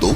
2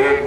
1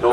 2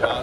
4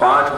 5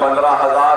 15,000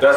10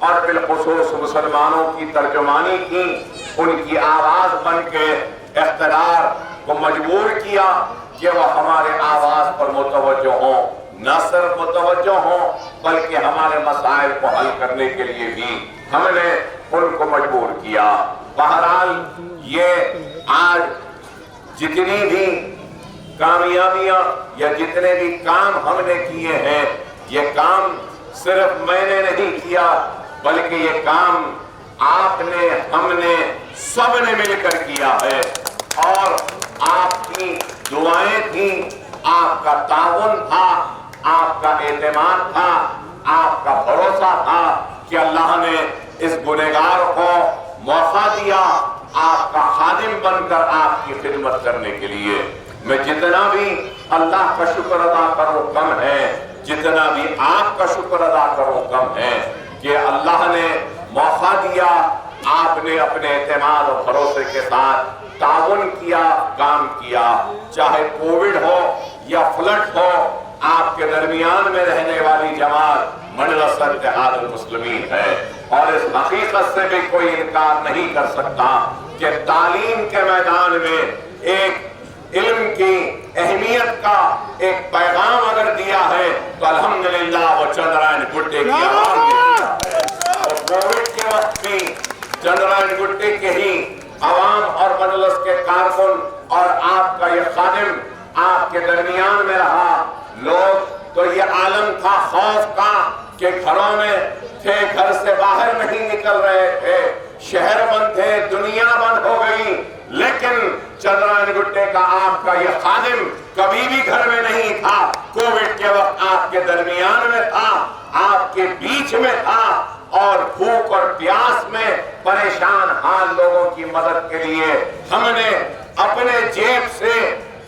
اور بالخصوص مسلمانوں کی ترجمانی کی، ان کی آواز بن کے اقتدار کو مجبور کیا کہ وہ ہمارے آواز پر متوجہ ہوں، نہ صرف متوجہ ہوں بلکہ ہمارے مسائل کو حل کرنے کے لیے بھی ہم نے ان کو مجبور کیا۔ بہرحال یہ آج جتنی بھی کامیابیاں یا جتنے بھی کام ہم نے کیے ہیں، یہ کام صرف میں نے نہیں کیا بلکہ یہ کام آپ نے، ہم نے، سب نے مل کر کیا ہے، اور آپ کی دعائیں تھیں، آپ کا تعاون تھا، آپ کا اعتماد تھا، آپ کا بھروسہ تھا کہ اللہ نے اس گنہگار کو موقع دیا آپ کا خادم بن کر آپ کی خدمت کرنے کے لیے۔ میں جتنا بھی اللہ کا شکر ادا کروں کم ہے، جتنا بھی آپ کا شکر ادا کروں کم ہے کہ اللہ نے موقع دیا، آپ نے اپنے اعتماد اور بھروسے کے ساتھ تعاون کیا، کام کیا، چاہے کووڈ ہو یا فلڈ ہو، آپ کے درمیان میں رہنے والی جماعت مجلس اتحاد المسلمین ہے، اور اس حقیقت سے بھی کوئی انکار نہیں کر سکتا کہ تعلیم کے میدان میں ایک علم کی اہمیت کا ایک پیغام اگر دیا ہے تو الحمدللہ وہ چندرائن گٹے کی عوام نے دیا ہے، اور کووڈ کے وقت بھی چندرائن گٹے کے ہی عوام اور مجلس کے کارکن اور آپ کا یہ خادم آپ کے درمیان میں رہا۔ لوگ تو یہ عالم تھا خوف کا کہ گھروں میں تھے، گھر سے باہر نہیں نکل رہے تھے، شہر بند تھے، دنیا بند ہو گئی، لیکن چندرائن گٹے کا آپ کا یہ خادم کبھی بھی گھر میں نہیں تھا، کووڈ کے وقت آپ کے درمیان میں تھا، آپ کے بیچ میں تھا، اور بھوک اور پیاس میں پریشان حال لوگوں کی مدد کے لیے ہم نے اپنے جیب سے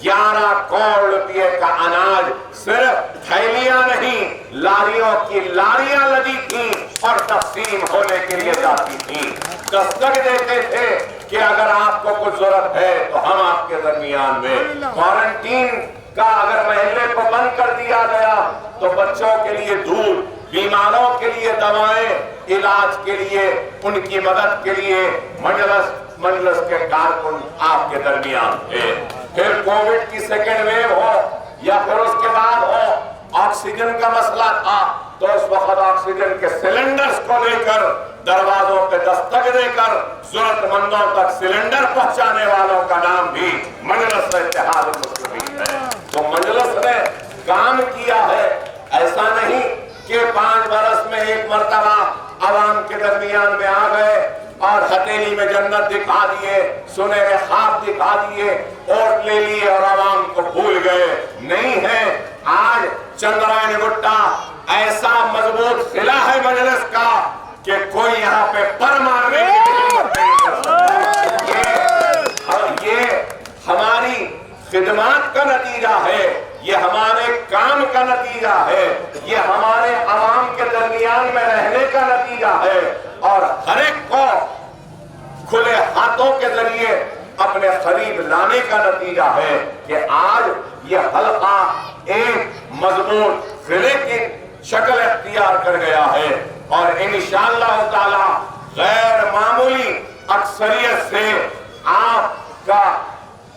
11 کروڑ روپے کا اناج، صرف تھیلیاں نہیں، لاریوں کی لاریاں لدی تھیں اور تقسیم ہونے کے لیے جاتی تھیں۔ دستک دیتے تھے کہ اگر آپ کو کچھ ضرورت ہے تو ہم آپ کے درمیان میں۔ کوارنٹین کا اگر محلے کو بند کر دیا گیا تو بچوں کے لیے دودھ، بیماروں کے لیے دوائیں، علاج کے لیے، ان کی مدد کے لیے مجلس کے کارکن آپ کے درمیان تھے۔ پھر کووڈ کی سیکنڈ ویو ہو یا پھر اس کے بعد ہو، آکسیجن کا مسئلہ تھا تو اس وقت آکسیجن کے سلنڈرز کو لے کر دروازوں پہ دستک دے کر ضرورت مندوں تک سلنڈر پہنچانے والوں کا نام بھی مجلس اتحاد المسلمین ہے۔ تو مجلس نے کام کیا ہے، ایسا نہیں کہ 5 برس میں ایک مرتبہ عوام کے درمیان میں آ گئے اور ہتھیلی میں جنت دکھا دیے، سنہرے خواب دکھا دیے، ووٹ لے لیے اور عوام کو بھول گئے۔ نہیں ہے، آج چندرائن گٹا ایسا مضبوط قلعہ ہے مجلس کا کہ کوئی یہاں پہ پر مارنے کی ہمت نہیں کر سکتا۔ یہ ہماری خدمات کا نتیجہ ہے، یہ ہمارے کام کا نتیجہ ہے، یہ ہمارے عوام کے درمیان میں رہنے کا نتیجہ ہے، اور ہر ایک کو کھلے ہاتھوں کے ذریعے اپنے قریب لانے کا نتیجہ ہے کہ آج یہ حلقہ ایک مضبوط قلعے کی شکل اختیار کر گیا ہے، اور انشاءاللہ تعالی غیر معمولی اکثریت سے آپ کا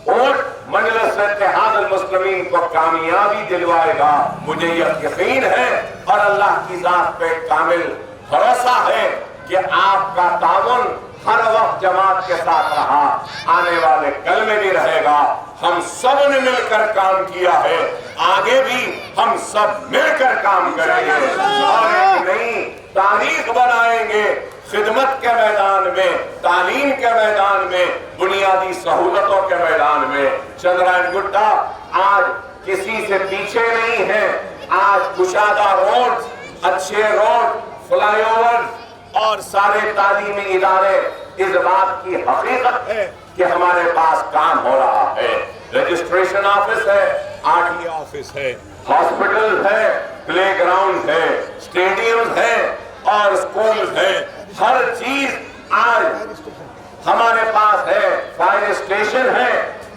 ووٹ مجلس اتحاد المسلمین کو کامیابی دلوائے گا۔ مجھے یہ یقین ہے اور اللہ کی ذات پہ کامل بھروسہ ہے کہ آپ کا تعاون ہر وقت جماعت کے ساتھ رہا، آنے والے کل میں بھی رہے گا۔ ہم سب نے مل کر کام کیا ہے، آگے بھی ہم سب مل کر کام کریں گے اور ایک نئی تاریخ بنائیں گے، خدمت کے میدان میں، تعلیم کے میدان میں، بنیادی سہولتوں کے میدان میں۔ چندرائن گٹا آج کسی سے پیچھے نہیں ہے، آج کشادہ روڈ، اچھے روڈ، فلائی اوور اور سارے تعلیمی ادارے اس بات کی حقیقت ہے کہ ہمارے پاس کام ہو رہا ہے۔ رجسٹریشن آفس ہے، RTA آفس ہے، ہاسپٹل ہے، پلے گراؤنڈ ہے، اسٹیڈیم ہے اور سکول ہے، ہر چیز آج ہمارے پاس ہے۔ فائر اسٹیشن ہے،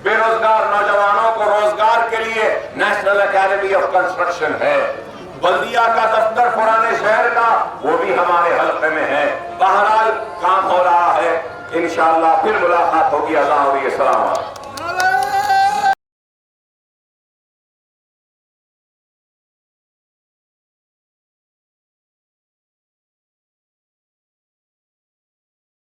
بے روزگار نوجوانوں کو روزگار کے لیے نیشنل اکیڈمی آف کنسٹرکشن ہے، بلدیہ کا دفتر پرانے شہر کا وہ بھی ہمارے حلقے میں ہے. بہرحال کام ہو رہا ہے. انشاءاللہ پھر ملاقات ہوگی. اللہ علیہ السلام.